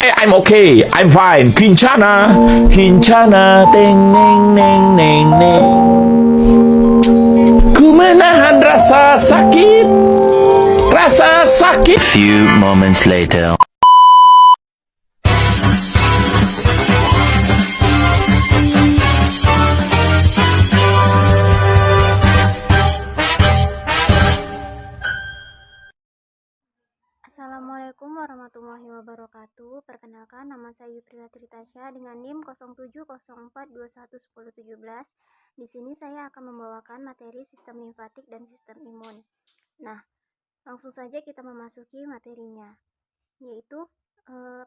I'm okay. I'm fine. Kincana, Kincana, teng neng neng neng neng. Ku menahan rasa sakit, rasa sakit. Few moments later. Assalamualaikum warahmatullahi wabarakatuh. Perkenalkan, nama saya Yupriwati Tasya dengan NIM 0704211017. Di sini saya akan membawakan materi sistem limfatik dan sistem imun. Nah, langsung saja kita memasuki materinya, yaitu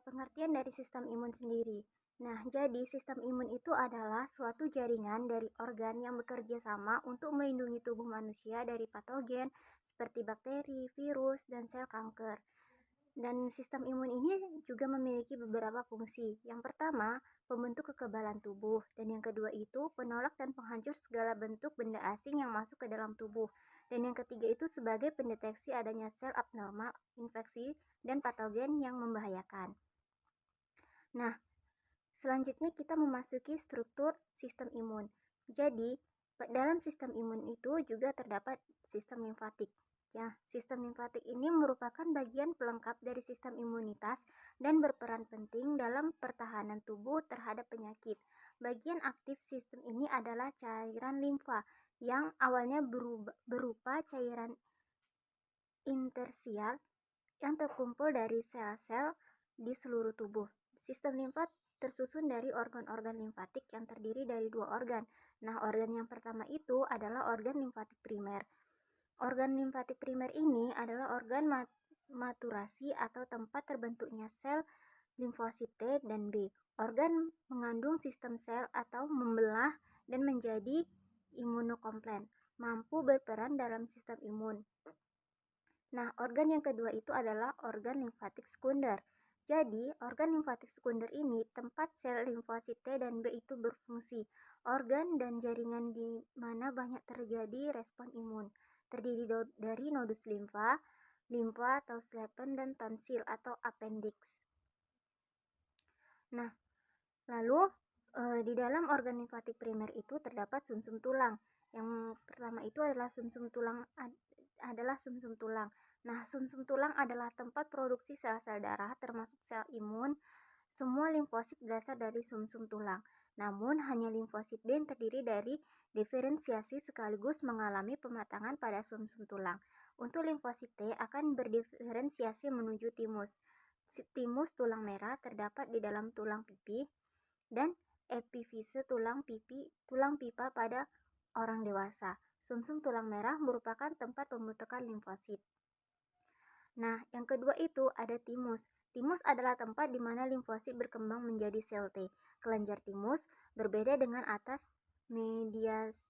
pengertian dari sistem imun sendiri. Nah, jadi sistem imun itu adalah suatu jaringan dari organ yang bekerja sama untuk melindungi tubuh manusia dari patogen seperti bakteri, virus, dan sel kanker. Dan sistem imun ini juga memiliki beberapa fungsi. Yang pertama, pembentuk kekebalan tubuh, dan yang kedua itu penolak dan penghancur segala bentuk benda asing yang masuk ke dalam tubuh. Dan yang ketiga itu sebagai pendeteksi adanya sel abnormal, infeksi, dan patogen yang membahayakan. Nah, selanjutnya kita memasuki struktur sistem imun. Jadi, dalam sistem imun itu juga terdapat sistem limfatik. Ya, sistem limfatik ini merupakan bagian pelengkap dari sistem imunitas dan berperan penting dalam pertahanan tubuh terhadap penyakit. Bagian aktif sistem ini adalah cairan limfa yang awalnya berupa cairan intersial yang terkumpul dari sel-sel di seluruh tubuh. Sistem limfa tersusun dari organ-organ limfatik yang terdiri dari dua organ. Nah, organ yang pertama itu adalah organ limfatik primer. Organ limfatik primer ini adalah organ maturasi atau tempat terbentuknya sel limfosit T dan B. Organ mengandung sistem sel atau membelah dan menjadi imunokomplen, mampu berperan dalam sistem imun. Nah, organ yang kedua itu adalah organ limfatik sekunder. Jadi, organ limfatik sekunder ini tempat sel limfosit T dan B itu berfungsi. Organ dan jaringan di mana banyak terjadi respon imun. Terdiri dari nodus limfa, limfa atau slepen, dan tonsil atau appendix. Nah, lalu di dalam organ limfatik primer itu terdapat sumsum tulang. Yang pertama itu adalah sumsum tulang. Nah, sumsum tulang adalah tempat produksi sel-sel darah termasuk sel imun. Semua limfosit berasal dari sumsum tulang. Namun, hanya limfosit B yang terdiri dari diferensiasi sekaligus mengalami pematangan pada sumsum tulang. Untuk limfosit T akan berdiferensiasi menuju timus. Timus tulang merah terdapat di dalam tulang pipi dan epifise tulang pipa pada orang dewasa. Sumsum tulang merah merupakan tempat pembentukan limfosit. Nah, yang kedua itu ada timus. Timus adalah tempat di mana limfosit berkembang menjadi sel T. Kelenjar timus berbeda dengan atas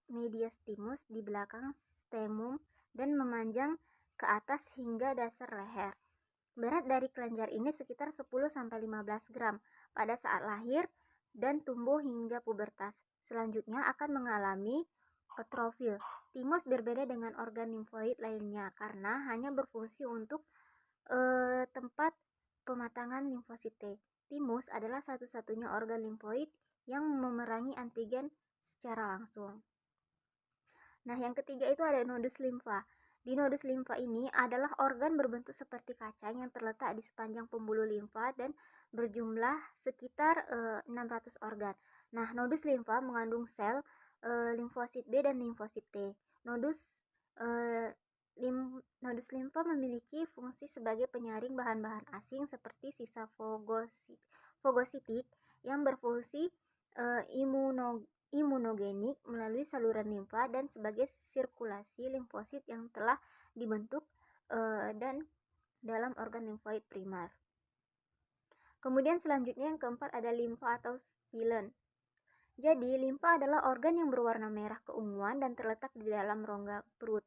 mediastimus di belakang stemum dan memanjang ke atas hingga dasar leher. Berat dari kelenjar ini sekitar 10-15 gram pada saat lahir dan tumbuh hingga pubertas. Selanjutnya akan mengalami atrofil. Timus berbeda dengan organ limfoid lainnya karena hanya berfungsi untuk tempat pematangan limfosit T. Timus adalah satu-satunya organ limfoid yang memerangi antigen secara langsung. Nah, yang ketiga itu ada nodus limfa. Di nodus limfa ini adalah organ berbentuk seperti kacang yang terletak di sepanjang pembuluh limfa dan berjumlah sekitar 600 organ. Nah, nodus limfa mengandung sel limfosit B dan limfosit T. Nodus limfa memiliki fungsi sebagai penyaring bahan-bahan asing seperti sisa fagositik yang berfungsi imunogenik melalui saluran limfa dan sebagai sirkulasi limfosit yang telah dibentuk dan dalam organ limfoid primer. Kemudian selanjutnya yang keempat ada limfa atau spleen. Jadi, limfa adalah organ yang berwarna merah keunguan dan terletak di dalam rongga perut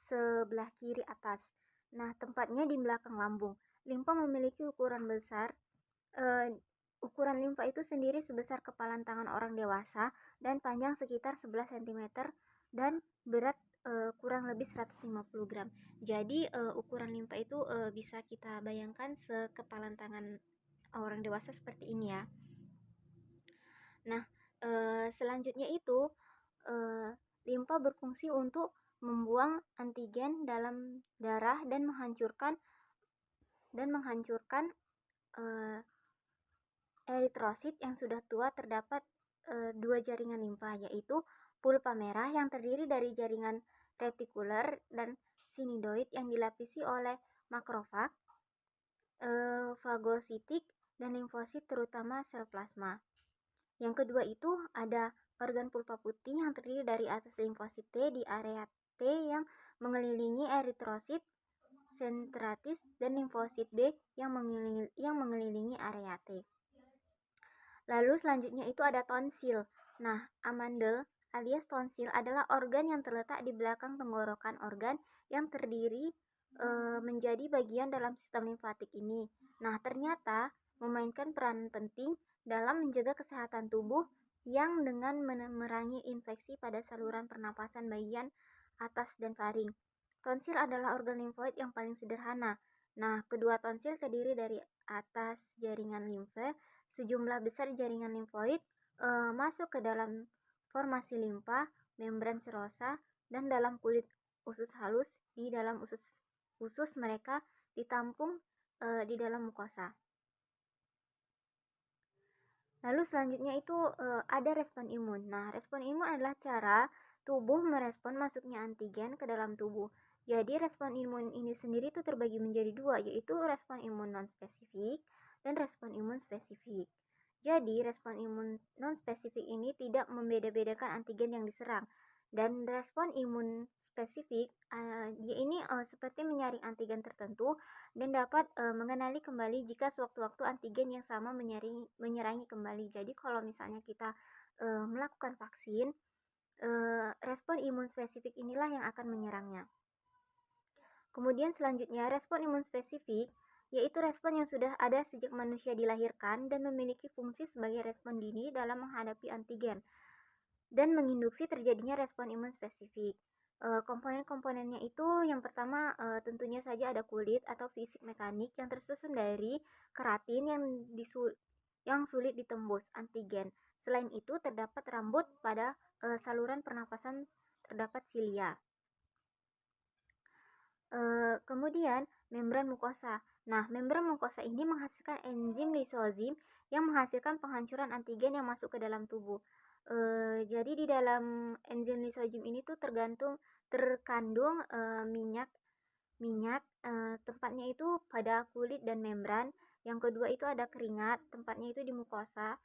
sebelah kiri atas. Nah, tempatnya di belakang lambung. Limfa memiliki ukuran besar. Ukuran limfa itu sendiri sebesar kepalan tangan orang dewasa dan panjang sekitar 11 cm dan berat kurang lebih 150 gram. Jadi ukuran limfa itu bisa kita bayangkan sekepalan tangan orang dewasa seperti ini ya. Nah, selanjutnya itu limfa berfungsi untuk membuang antigen dalam darah dan menghancurkan eritrosit yang sudah tua. Terdapat dua jaringan limfa, yaitu pulpa merah yang terdiri dari jaringan retikuler dan sinodoid yang dilapisi oleh makrofag, fagositik, dan limfosit terutama sel plasma. Yang kedua itu ada organ pulpa putih yang terdiri dari atas limfosit T di area T yang mengelilingi eritrosit sentratis dan limfosit B yang mengelilingi area T. Lalu selanjutnya itu ada tonsil. Nah, amandel alias tonsil adalah organ yang terletak di belakang tenggorokan organ yang terdiri menjadi bagian dalam sistem limfatik ini. Nah, ternyata memainkan peran penting dalam menjaga kesehatan tubuh yang dengan memerangi infeksi pada saluran pernapasan bagian atas dan faring. Tonsil adalah organ limfoid yang paling sederhana. Nah, kedua tonsil terdiri dari atas jaringan limfe, sejumlah besar jaringan limfoid masuk ke dalam formasi limfa, membran serosa, dan dalam kulit usus halus. Di dalam usus mereka ditampung di dalam mukosa. Lalu selanjutnya itu ada respon imun. Nah, respon imun adalah cara tubuh merespon masuknya antigen ke dalam tubuh. Jadi respon imun ini sendiri itu terbagi menjadi dua, yaitu respon imun non-spesifik dan respon imun spesifik. Jadi respon imun non-spesifik ini tidak membeda-bedakan antigen yang diserang. Dan respon imun spesifik dia ini seperti menyaring antigen tertentu dan dapat mengenali kembali jika sewaktu-waktu antigen yang sama menyerangi kembali. Jadi kalau misalnya kita melakukan vaksin, respon imun spesifik inilah yang akan menyerangnya. Kemudian selanjutnya respon imun spesifik yaitu respon yang sudah ada sejak manusia dilahirkan dan memiliki fungsi sebagai respon dini dalam menghadapi antigen dan menginduksi terjadinya respon imun spesifik. Komponen-komponennya itu yang pertama tentunya saja ada kulit atau fisik mekanik yang tersusun dari keratin yang sulit ditembus antigen. Selain itu terdapat rambut pada saluran pernapasan, terdapat silia. Kemudian membran mukosa. Nah, membran mukosa ini menghasilkan enzim lisozim yang menghasilkan penghancuran antigen yang masuk ke dalam tubuh. Jadi di dalam enzim lisozim ini tuh terkandung minyak, tempatnya itu pada kulit dan membran. Yang kedua itu ada keringat, tempatnya itu di mukosa.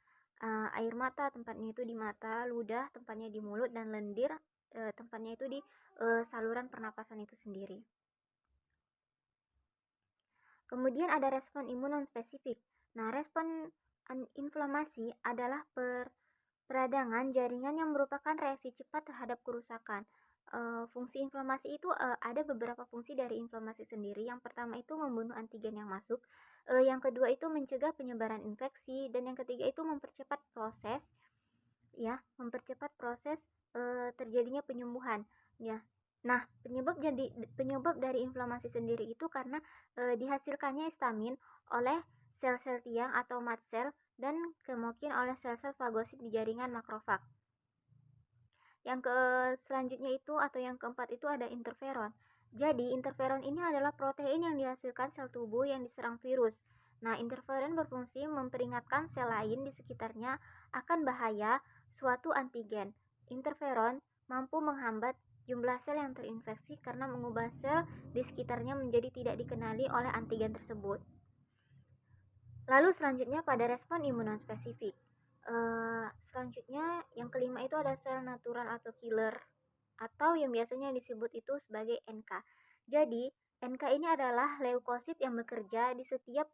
Air mata, tempatnya itu di mata. Ludah, tempatnya di mulut. Dan lendir, tempatnya itu di saluran pernapasan itu sendiri. Kemudian ada respon imun non-spesifik. Nah, respon inflamasi adalah peradangan jaringan yang merupakan reaksi cepat terhadap kerusakan. Fungsi inflamasi itu ada beberapa fungsi dari inflamasi sendiri. Yang pertama itu membunuh antigen yang masuk. Yang kedua itu mencegah penyebaran infeksi, dan yang ketiga itu mempercepat proses terjadinya penyembuhan. Ya. Nah, penyebab dari inflamasi sendiri itu karena dihasilkannya histamin oleh sel-sel tiang atau mast cell dan kemungkinan oleh sel-sel fagosit di jaringan makrofag. Yang selanjutnya itu atau yang keempat itu ada interferon. Jadi interferon ini adalah protein yang dihasilkan sel tubuh yang diserang virus. Nah, interferon berfungsi memperingatkan sel lain di sekitarnya akan bahaya suatu antigen. Interferon mampu menghambat jumlah sel yang terinfeksi karena mengubah sel di sekitarnya menjadi tidak dikenali oleh antigen tersebut. Lalu selanjutnya pada respon imun non-spesifik. Selanjutnya yang kelima itu ada sel natural atau killer, atau yang biasanya disebut itu sebagai NK. Jadi NK ini adalah leukosit yang bekerja di setiap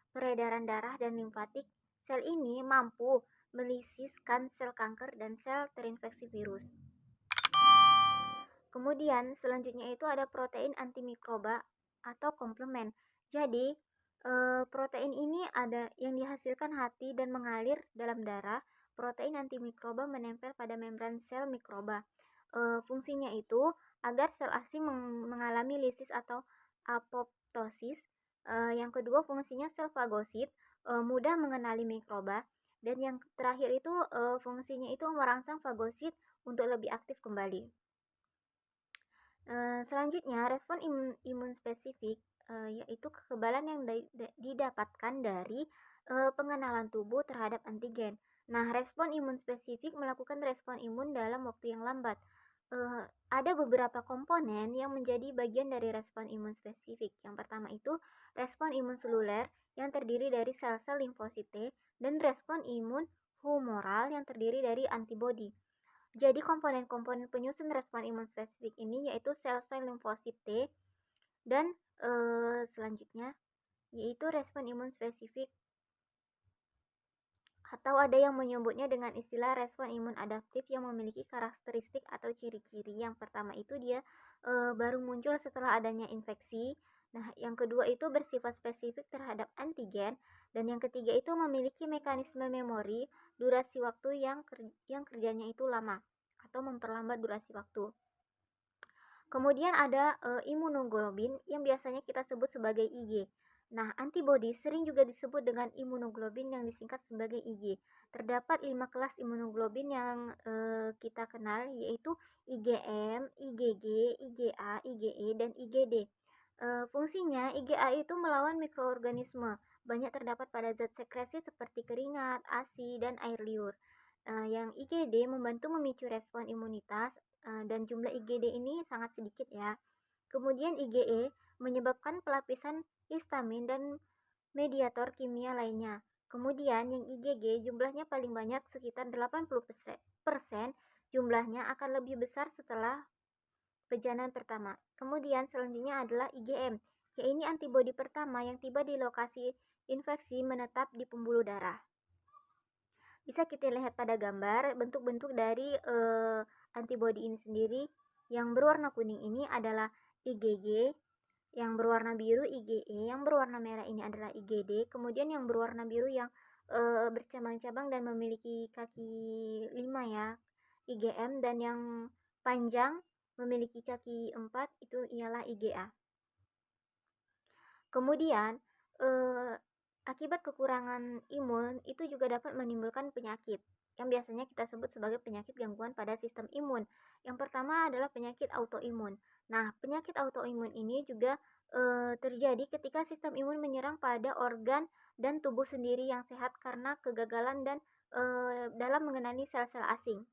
peredaran darah dan limfatik. Sel ini mampu melisiskan sel kanker dan sel terinfeksi virus. Kemudian selanjutnya itu ada protein antimikroba atau komplement. Jadi protein ini ada yang dihasilkan hati dan mengalir dalam darah. Protein antimikroba menempel pada membran sel mikroba. Fungsinya itu agar sel asing mengalami lisis atau apoptosis Yang kedua fungsinya sel fagosit, mudah mengenali mikroba, dan yang terakhir itu fungsinya itu merangsang fagosit untuk lebih aktif kembali. Selanjutnya respon imun spesifik, yaitu kekebalan yang didapatkan dari pengenalan tubuh terhadap antigen. Nah, respon imun spesifik melakukan respon imun dalam waktu yang lambat. Ada beberapa komponen yang menjadi bagian dari respon imun spesifik. Yang pertama itu respon imun seluler yang terdiri dari sel-sel limfosit T, dan respon imun humoral yang terdiri dari antibodi. Jadi komponen-komponen penyusun respon imun spesifik ini yaitu sel-sel limfosit T, dan selanjutnya yaitu respon imun spesifik, atau ada yang menyebutnya dengan istilah respon imun adaptif yang memiliki karakteristik atau ciri-ciri. Yang pertama itu dia baru muncul setelah adanya infeksi. Nah, yang kedua itu bersifat spesifik terhadap antigen, dan yang ketiga itu memiliki mekanisme memori durasi waktu yang kerjanya itu lama atau memperlambat durasi waktu. Kemudian ada imunoglobin yang biasanya kita sebut sebagai IgG. Nah, antibodi sering juga disebut dengan imunoglobin yang disingkat sebagai IgG. Terdapat 5 kelas imunoglobin yang kita kenal, yaitu IgM, IgG, IgA, IgE, dan IgD. Fungsinya IgA itu melawan mikroorganisme. Banyak terdapat pada zat sekresi seperti keringat, ASI, dan air liur. Yang IgD membantu memicu respon imunitas, dan jumlah IgD ini sangat sedikit ya. Kemudian IgE menyebabkan pelapisan histamin dan mediator kimia lainnya. Kemudian yang IgG jumlahnya paling banyak sekitar 80%, jumlahnya akan lebih besar setelah pejanan pertama. Kemudian selanjutnya adalah IgM, yaitu antibodi pertama yang tiba di lokasi infeksi menetap di pembuluh darah. Bisa kita lihat pada gambar bentuk-bentuk dari antibodi ini sendiri. Yang berwarna kuning ini adalah IgG, yang berwarna biru IgE, yang berwarna merah ini adalah IgD, kemudian yang berwarna biru yang bercabang-cabang dan memiliki kaki 5 ya, IgM, dan yang panjang memiliki kaki 4 itu ialah IgA. Kemudian akibat kekurangan imun itu juga dapat menimbulkan penyakit yang biasanya kita sebut sebagai penyakit gangguan pada sistem imun. Yang pertama adalah penyakit autoimun. Nah, penyakit autoimun ini juga terjadi ketika sistem imun menyerang pada organ dan tubuh sendiri yang sehat karena kegagalan dan dalam mengenali sel-sel asing.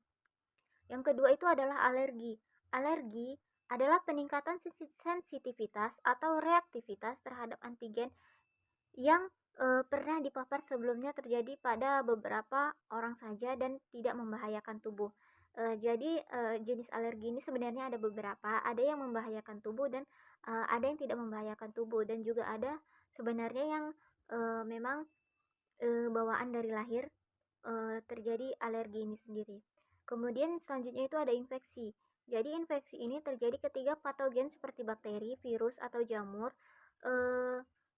Yang kedua itu adalah alergi. Alergi adalah peningkatan sensitivitas atau reaktivitas terhadap antigen yang pernah dipapar sebelumnya terjadi pada beberapa orang saja dan tidak membahayakan tubuh. Jadi jenis alergi ini sebenarnya ada beberapa, ada yang membahayakan tubuh dan ada yang tidak membahayakan tubuh, dan juga ada sebenarnya yang memang bawaan dari lahir terjadi alergi ini sendiri. Kemudian selanjutnya itu ada infeksi. Jadi infeksi ini terjadi ketika patogen seperti bakteri, virus, atau jamur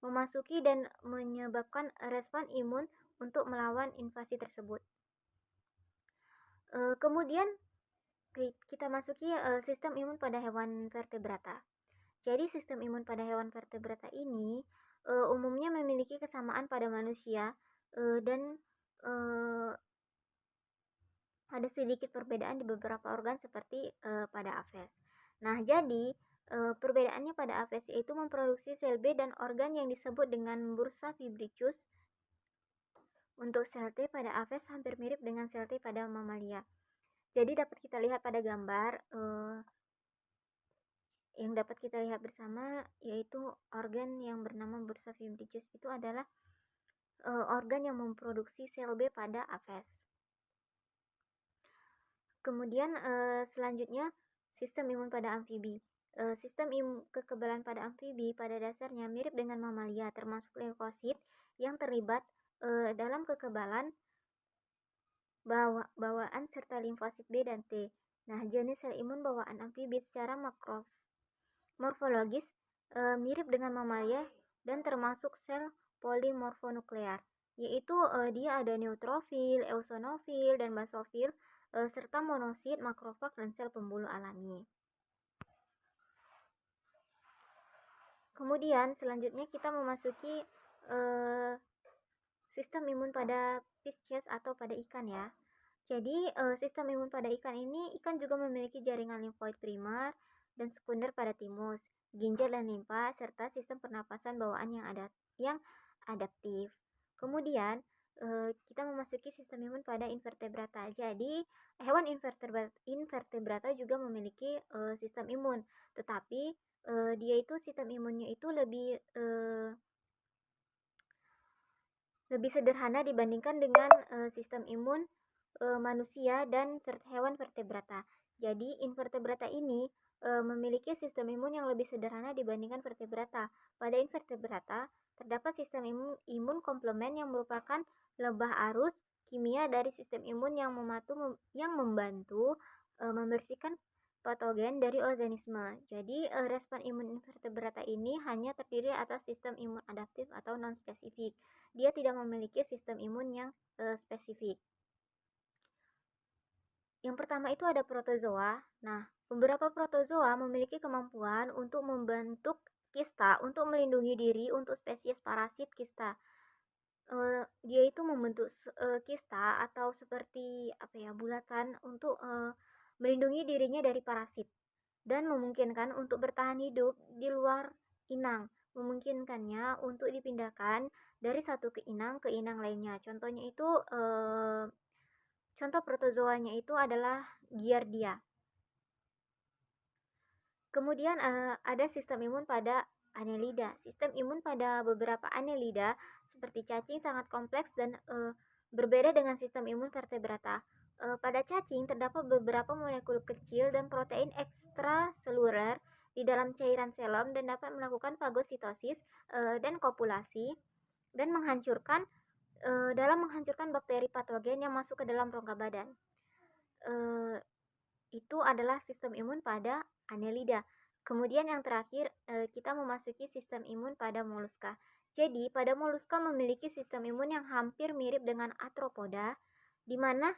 memasuki dan menyebabkan respon imun untuk melawan invasi tersebut. Kemudian kita masuki sistem imun pada hewan vertebrata. Jadi sistem imun pada hewan vertebrata ini umumnya memiliki kesamaan pada manusia, dan ada sedikit perbedaan di beberapa organ seperti pada Aves. Nah, jadi perbedaannya pada Aves yaitu memproduksi sel B dan organ yang disebut dengan bursa fibricus. Untuk sel T pada Aves hampir mirip dengan sel T pada mamalia. Jadi dapat kita lihat pada gambar yang dapat kita lihat bersama, yaitu organ yang bernama bursa fibricus itu adalah organ yang memproduksi sel B pada Aves. Kemudian selanjutnya sistem imun pada amfibi. Sistem kekebalan pada amfibi pada dasarnya mirip dengan mamalia, termasuk leukosit yang terlibat dalam kekebalan bawaan serta limfosit B dan T. Nah, jenis sel imun bawaan amfibi secara morfologis mirip dengan mamalia dan termasuk sel polimorfonuklear, yaitu dia ada neutrofil, eosinofil, dan basofil, serta monosit, makrofag, dan sel pembuluh alami. Kemudian selanjutnya kita memasuki sistem imun pada Pisces atau pada ikan ya. Jadi sistem imun pada ikan ini, ikan juga memiliki jaringan limfoid primer dan sekunder pada timus, ginjal dan limpa, serta sistem pernapasan bawaan yang adaptif. Kemudian kita memasuki sistem imun pada invertebrata. Jadi hewan invertebrata juga memiliki sistem imun, tetapi dia itu sistem imunnya itu lebih sederhana dibandingkan dengan sistem imun manusia dan hewan vertebrata. Jadi invertebrata ini memiliki sistem imun yang lebih sederhana dibandingkan vertebrata. Pada invertebrata terdapat sistem imun komplement yang merupakan lebah arus kimia dari sistem imun yang membantu membersihkan patogen dari organisme. Jadi respon imun invertebrata ini hanya terdiri atas sistem imun adaptif atau non spesifik. Dia tidak memiliki sistem imun yang spesifik. Yang pertama itu ada protozoa. Nah, beberapa protozoa memiliki kemampuan untuk membentuk kista untuk melindungi diri untuk spesies parasit kista. Dia itu membentuk kista atau seperti bulatan untuk melindungi dirinya dari parasit dan memungkinkan untuk bertahan hidup di luar inang. Memungkinkannya untuk dipindahkan dari satu inang ke inang lainnya. Contohnya itu contoh protozoanya itu adalah Giardia. Kemudian ada sistem imun pada Annelida. Sistem imun pada beberapa Annelida seperti cacing sangat kompleks dan berbeda dengan sistem imun vertebrata. Pada cacing terdapat beberapa molekul kecil dan protein ekstraseluler di dalam cairan selom dan dapat melakukan fagositosis dan kopulasi dan dalam menghancurkan bakteri patogen yang masuk ke dalam rongga badan. Itu adalah sistem imun pada Annelida. Kemudian yang terakhir kita memasuki sistem imun pada moluska. Jadi pada moluska memiliki sistem imun yang hampir mirip dengan arthropoda, di mana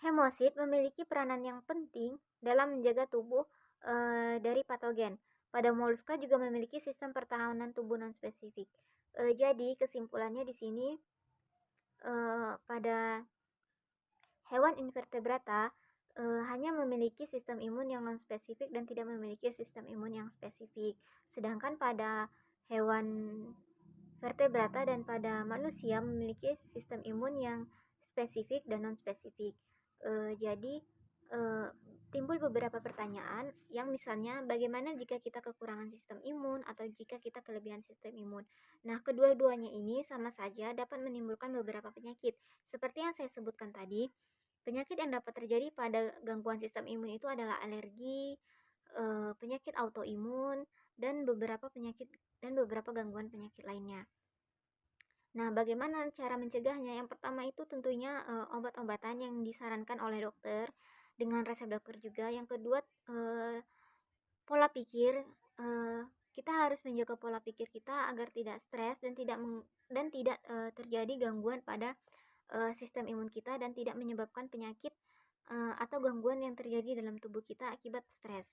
hemosit memiliki peranan yang penting dalam menjaga tubuh dari patogen. Pada moluska juga memiliki sistem pertahanan tubuh non spesifik. Jadi kesimpulannya di sini pada hewan invertebrata hanya memiliki sistem imun yang non-spesifik dan tidak memiliki sistem imun yang spesifik. Sedangkan pada hewan vertebrata dan pada manusia memiliki sistem imun yang spesifik dan non-spesifik. Jadi timbul beberapa pertanyaan yang misalnya bagaimana jika kita kekurangan sistem imun atau jika kita kelebihan sistem imun. Nah, kedua-duanya ini sama saja dapat menimbulkan beberapa penyakit. Seperti yang saya sebutkan tadi, penyakit yang dapat terjadi pada gangguan sistem imun itu adalah alergi, penyakit autoimun, dan beberapa gangguan penyakit lainnya. Nah, bagaimana cara mencegahnya? Yang pertama itu tentunya obat-obatan yang disarankan oleh dokter dengan resep dokter juga. Yang kedua pola pikir. Kita harus menjaga pola pikir kita agar tidak stres dan tidak terjadi gangguan pada sistem imun kita dan tidak menyebabkan penyakit atau gangguan yang terjadi dalam tubuh kita akibat stres.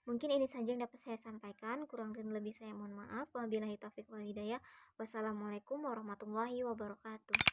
Mungkin ini saja yang dapat saya sampaikan. Kurang dan lebih saya mohon maaf. Wabillahi taufiq wal hidayah. Wassalamualaikum warahmatullahi wabarakatuh.